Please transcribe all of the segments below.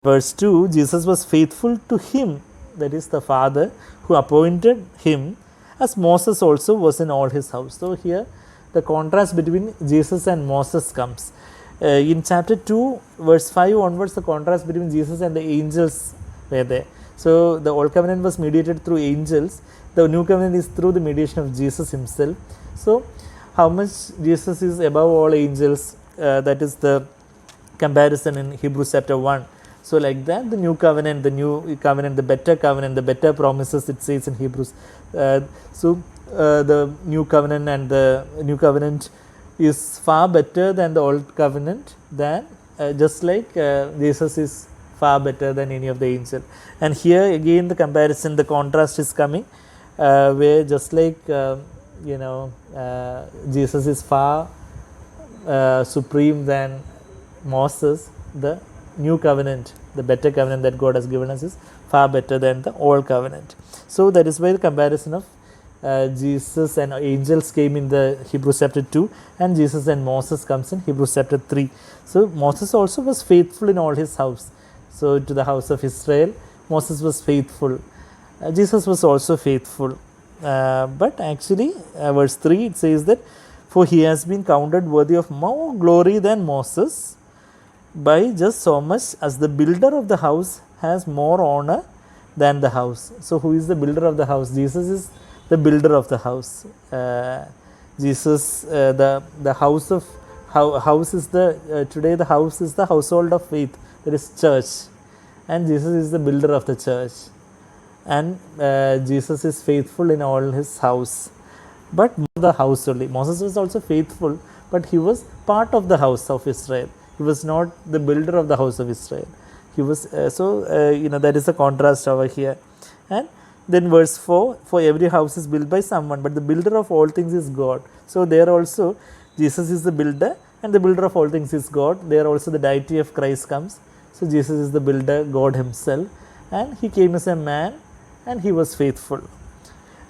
Verse 2, Jesus was faithful to him, that is the Father, who appointed him, as Moses also was in all his house. So here the contrast between Jesus and Moses comes. In chapter 2, verse 5 onwards, the contrast between Jesus and the angels were there. So the old covenant was mediated through angels. The new covenant is through the mediation of Jesus himself. So how much Jesus is above all angels, that is the comparison in Hebrews chapter 1. So like that, the new covenant, the better promises, it says in Hebrews. The new covenant and the new covenant is far better than the old covenant, than just like Jesus is far better than any of the angels. And here again the comparison, the contrast is coming, where just like Jesus is far supreme than Moses, the new covenant, the better covenant that God has given us, is far better than the old covenant. So that is why the comparison of Jesus and angels came in the Hebrews chapter 2, and Jesus and Moses comes in Hebrews chapter 3. So Moses also was faithful in all his house. So to the house of Israel, Moses was faithful. Jesus was also faithful. But actually, verse 3, it says that, for he has been counted worthy of more glory than Moses, by just so much as the builder of the house has more honor than the house. So who is the builder of the house? Jesus is the builder of the house. Jesus, the house of house is the today the house is the household of faith, that is church, and Jesus is the builder of the church, and Jesus is faithful in all his house. But the house only, Moses was also faithful, but he was part of the house of Israel. He was not the builder of the house of Israel. He was that is a contrast over here. And then verse 4, for every house is built by someone, but the builder of all things is God. So there also Jesus is the builder, and the builder of all things is God. There also the deity of Christ comes. So Jesus is the builder, God himself, and he came as a man, and he was faithful.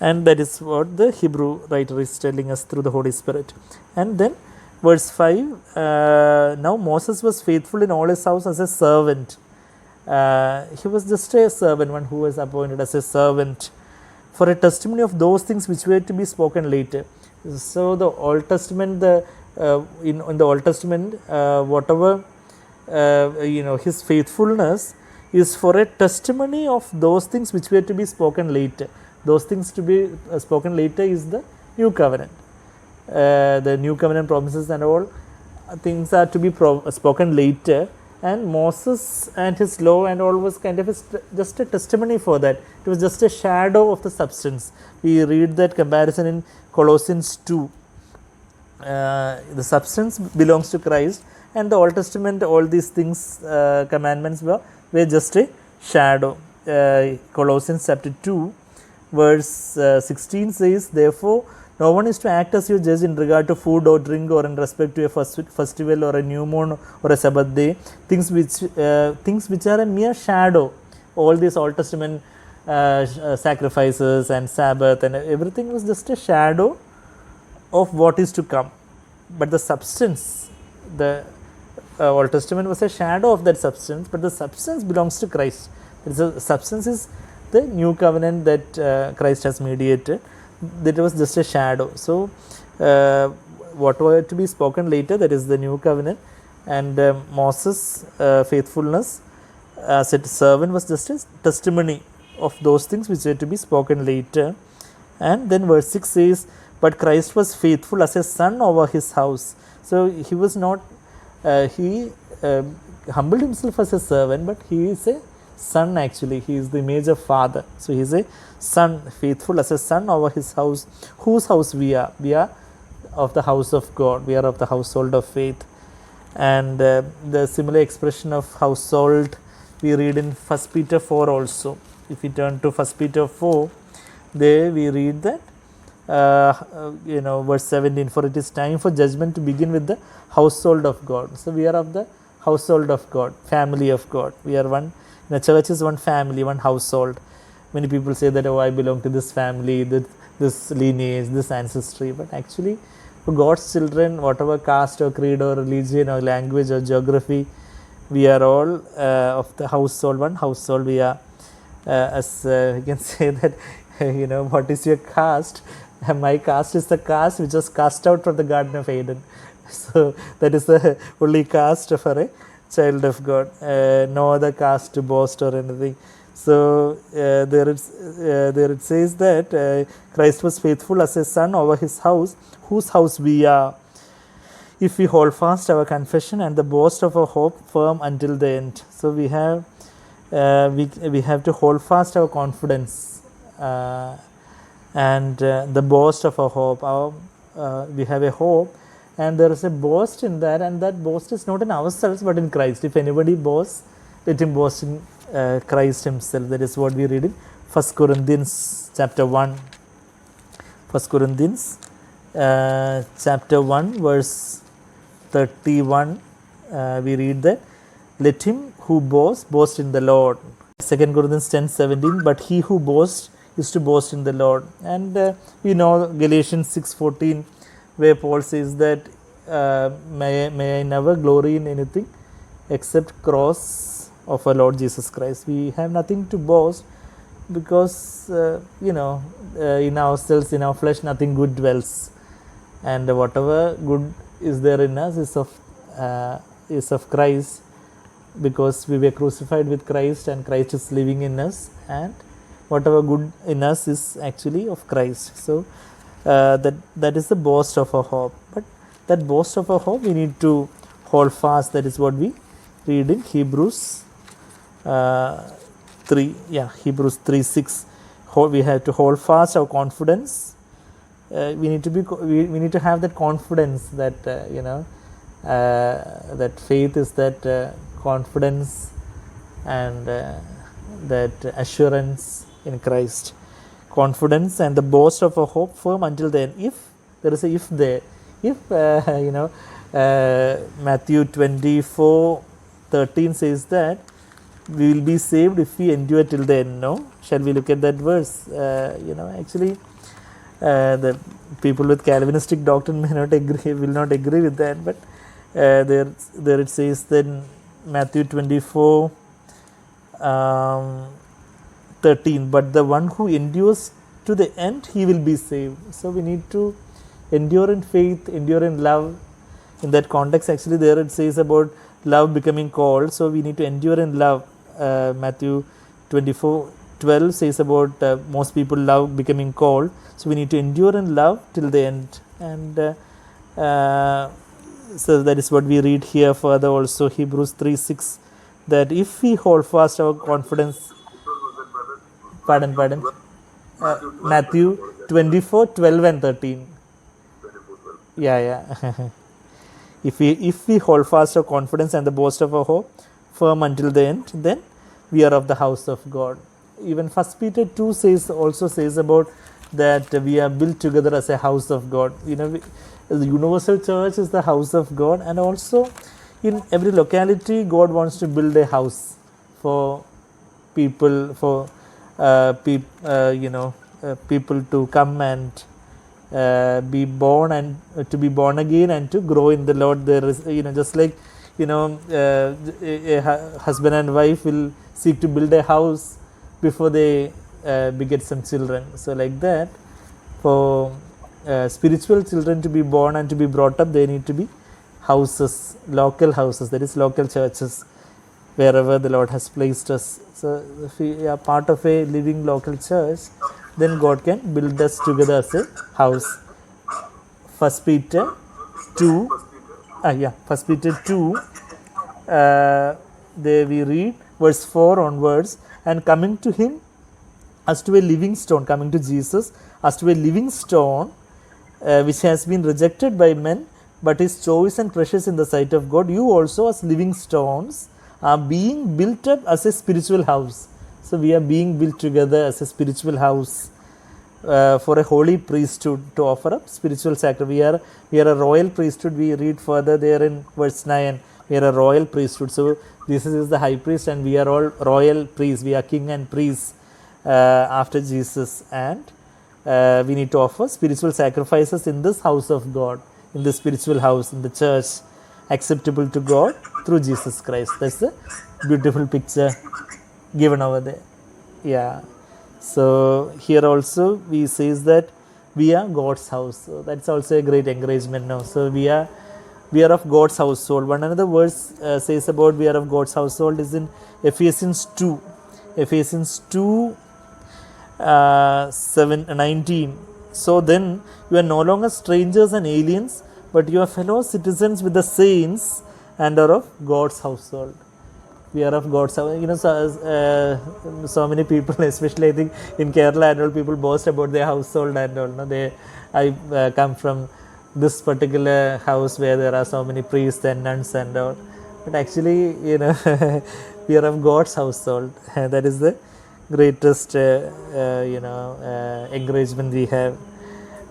And that is what the Hebrew writer is telling us through the Holy Spirit. And then verse 5, now Moses was faithful in all his house as a servant. He was just a servant, one who was appointed as a servant, for a testimony of those things which were to be spoken later. So the Old Testament, in the Old Testament, whatever his faithfulness is for a testimony of those things which were to be spoken later. Those things to be spoken later is the new covenant. The new covenant promises and all things are to be spoken later, and Moses and his law and all was kind of just a testimony for that. It was just a shadow of the substance. We read that comparison in Colossians 2. The substance belongs to Christ, and the Old Testament, all these things, commandments were just a shadow. Colossians chapter 2 verse 16 says, therefore no one is to act as your judge in regard to food or drink, or in respect to a festival or a new moon or a Sabbath day, things which are a mere shadow. All these Old Testament sacrifices and Sabbath and everything was just a shadow of what is to come. But the substance, the Old Testament was a shadow of that substance, but the substance belongs to Christ. The substance is the new covenant that Christ has mediated. That was just a shadow. So what were to be spoken later, that is the new covenant, and Moses' faithfulness as a servant was just a testimony of those things which were to be spoken later. And then verse 6 says, but Christ was faithful as a son over his house. So he was not, he humbled himself as a servant, but he is a son actually. He is the image of father. So he is a son, faithful as a son over his house. Whose house we are? We are of the house of God. We are of the household of faith. And the similar expression of household we read in 1 Peter 4 also. If we turn to 1 Peter 4, there we read that verse 17, for it is time for judgment to begin with the household of God. So we are of the household of God, family of God. We are one, the church is one family, one household. Many people say that, oh, I belong to this family, this lineage, this ancestry. But actually, for God's children, whatever caste or creed or religion or language or geography, we are all of the household, one household. We are, as we can say that, what is your caste? My caste is the caste which was cast out from the Garden of Eden. So that is the only caste for a child of God. No other caste to boast or anything. So there it says that Christ was faithful as a son over his house, whose house we are, if we hold fast our confession and the boast of our hope firm until the end. So we have to hold fast our confidence and the boast of our hope. We have a hope, and there is a boast in that, and that boast is not in ourselves but in Christ. If anybody boasts, let him boast in Christ himself. That is what we read in 1 Corinthians chapter 1. 1 Corinthians chapter 1 verse 31, we read that, let him who boasts boast in the Lord. 2 Corinthians 10:17, but he who boasts is to boast in the Lord. And we know Galatians 6:14, where Paul says that may I never glory in anything except cross of our Lord Jesus Christ. We have nothing to boast because in ourselves, in our flesh, nothing good dwells, and whatever good is there in us is of Christ, because we were crucified with Christ and Christ is living in us, and whatever good in us is actually of Christ. So that is the boast of our hope. But that boast of our hope we need to hold fast. That is what we read in Hebrews 3:6. We have to hold fast our confidence. We need to have that confidence that that faith is that confidence and that assurance in Christ. Confidence and the boast of a hope firm until then. If there is a if there, if Matthew 24:13 says that we will be saved if we endure till the end. No, shall we look at that verse? Actually, the people with Calvinistic doctrine will not agree with that, but there it says that Matthew 24:13, but the one who endures to the end, he will be saved. So we need to endure in faith, endure in love. In that context, actually, there it says about love becoming cold. So we need to endure in love. Matthew 24:12 says about most people love becoming cold. So we need to endure in love till the end. And so that is what we read here further also, Hebrews 3:6, that if we hold fast our confidence, Matthew 24:12 and 13. Yeah. If we hold fast our confidence and the boast of our hope firm until the end, then we are of the house of God. Even 1 Peter 2 also says about that we are built together as a house of God. The universal church is the house of God, and also in every locality God wants to build a house for people, for people to come and be born and to be born again and to grow in the Lord. There is, just like a husband and wife will seek to build a house before they beget some children. So like that, for spiritual children to be born and to be brought up, they need to be houses, local houses, that is local churches, wherever the Lord has placed us. So if we are part of a living local church, then God can build us together as a house. 1 Peter 2, there we read verse 4 onwards, and coming to him as to a living stone, coming to Jesus as to a living stone, which has been rejected by men, but is choice and precious in the sight of God, you also as living stones are being built up as a spiritual house. So we are being built together as a spiritual house for a holy priesthood to offer up spiritual sacrifice. We are a royal priesthood. We read further there in verse 9, we are a royal priesthood. So Jesus is the high priest and we are all royal priests. We are king and priests after Jesus, and we need to offer spiritual sacrifices in this house of God, in the spiritual house, in the church, acceptable to God through Jesus Christ. That's the beautiful picture given over there. Yeah. So here also we says that we are God's house. So that's also a great encouragement now. So we are of God's household. One another verse says about we are of God's household is in Ephesians 2. Ephesians 2 19. So then you are no longer strangers and aliens, but you are fellow citizens with the saints and are of God's household. We are of God's house. You know, so many people, especially I think in Kerala and all, people boast about their household and all. No? I come from this particular house where there are so many priests and nuns and all. But actually, you know, we are of God's household. That is the greatest, encouragement we have.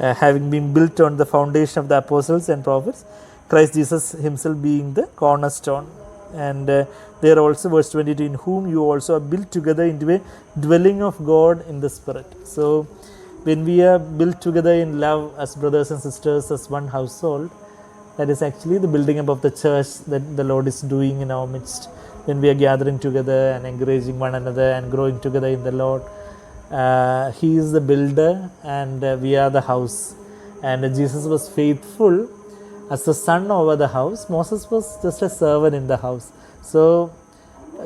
Having been built on the foundation of the apostles and prophets, Christ Jesus himself being the cornerstone. And there also verse 22, in whom you also are built together into a dwelling of God in the Spirit. So when we are built together in love as brothers and sisters, as one household, that is actually the building up of the church that the Lord is doing in our midst. When we are gathering together and encouraging one another and growing together in the Lord, He is the builder and we are the house. And Jesus was faithful as the son over the house. Moses was just a servant in the house. So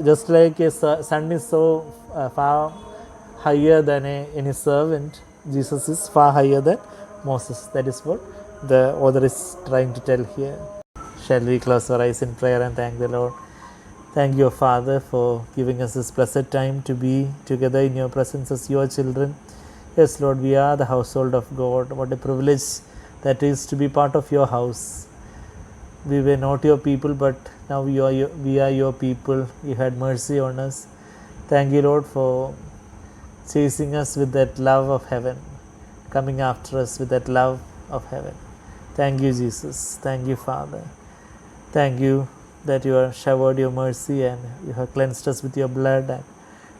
just like a son is so far higher than any servant, Jesus is far higher than Moses. That is what the author is trying to tell here. Shall we close our eyes in prayer and thank the Lord? Thank you, Father, for giving us this blessed time to be together in your presence as your children. Yes, Lord, we are the household of God. What a privilege that is to be part of your house. We were not your people, but now we are your people. You had mercy on us. Thank you, Lord, for chasing us with that love of heaven, coming after us with that love of heaven. Thank you, Jesus. Thank you, Father. Thank you that you have showered your mercy and you have cleansed us with your blood and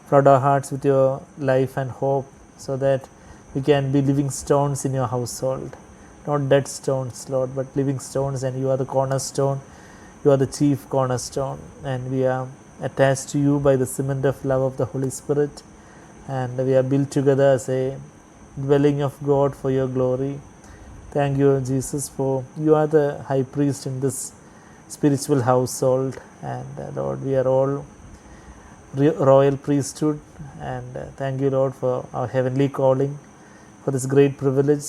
flooded our hearts with your life and hope, so that we can be living stones in your household. Not dead stones, Lord, but living stones, and you are the cornerstone. You are the chief cornerstone, and we are attached to you by the cement of love of the Holy Spirit, and we are built together as a dwelling of God for your glory. Thank you, Jesus, for you are the high priest in this spiritual household, and Lord, we are all royal priesthood, and thank you, Lord, for our heavenly calling, for this great privilege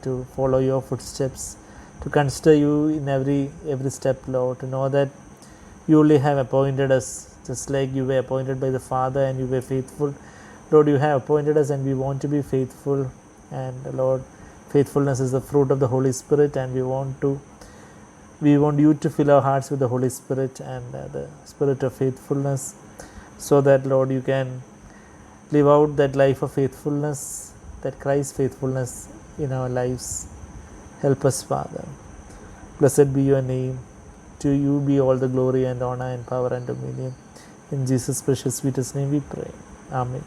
to follow your footsteps, to consider you in every step, Lord, to know that you only have appointed us, just like you were appointed by the Father and you were faithful. Lord, you have appointed us and we want to be faithful, and Lord, faithfulness is the fruit of the Holy Spirit, and we want you to fill our hearts with the Holy Spirit and the spirit of faithfulness, so that, Lord, you can live out that life of faithfulness, that Christ's faithfulness in our lives. Help us, Father. Blessed be your name. To you be all the glory and honor and power and dominion. In Jesus' precious sweetest name we pray. Amen.